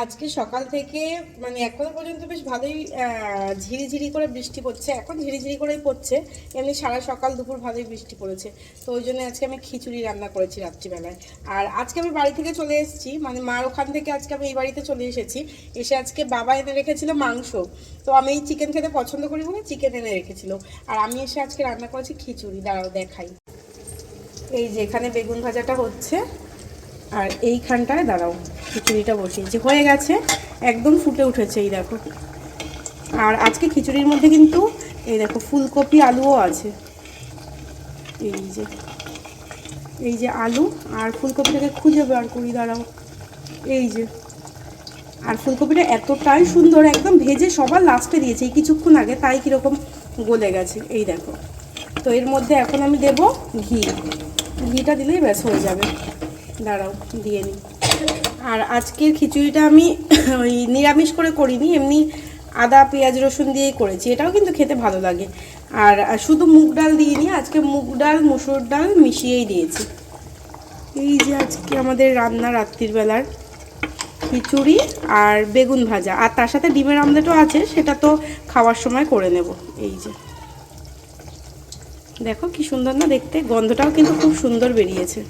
আজকে সকাল থেকে মানে এখনো পর্যন্ত বেশ ভালোই ঝিরিঝিরি করে বৃষ্টি পড়ছে। এখন ঝিরিঝিরি করেই পড়ছে, এমনি সারা সকাল দুপুর ভালোই বৃষ্টি পড়েছে। তো ওই জন্য আজকে আমি খিচুড়ি রান্না করেছি রাত্রিবেলায়। আর আজকে আমি বাড়ি থেকে চলে এসেছি, মানে মার ওখান থেকে আজকে আমি এই বাড়িতে চলে এসেছি। এসে আজকে বাবা এনে রেখেছিল মাংস। তো আমি চিকেন খেতে পছন্দ করি বলে চিকেন এনে রেখেছিল। আর আমি এসে আজকে রান্না করেছি খিচুড়ি, দাঁড়াও দেখাই। এই যে এখানে বেগুন ভাজাটা হচ্ছে, আর এইখানটায় দাঁড়াও খিচুড়িটা বসিয়েছি, হয়ে গেছে, একদম ফুটে উঠেছে এই দেখো। আর আজকে খিচুড়ির মধ্যে কিন্তু এই দেখো ফুলকপি আলুও আছে। এই যে আলু আর ফুলকপিটাকে খুঁজে বার করি, দাঁড়াও। এই যে, আর ফুলকপিটা এতটাই সুন্দর, একদম ভেজে সবার লাস্টে দিয়েছে এই কিছুক্ষণ আগে, তাই কীরকম গলে গেছে এই দেখো। তো এর মধ্যে এখন আমি দেব ঘিটা দিলেই ব্যাস হয়ে যাবে। দাঁড়াও দিয়ে নিই। আর আজকের খিচুড়িটা আমি ওই নিরামিষ করে করিনি, এমনি আদা পেঁয়াজ রসুন দিয়েই করেছি, এটাও কিন্তু খেতে ভালো লাগে। আর শুধু মুগ ডাল দিইনি, আজকে মুগ ডাল মুসুর ডাল মিশিয়েই দিয়েছি। এই যে আজকে আমাদের রান্না রাত্রির বেলার খিচুড়ি আর বেগুন ভাজা, আর তার সাথে ডিমের আমলেটও আছে, সেটা তো খাওয়ার সময় করে নেব। এই যে দেখো কি সুন্দর না দেখতে, গন্ধটাও কিন্তু খুব সুন্দর বেরিয়েছে।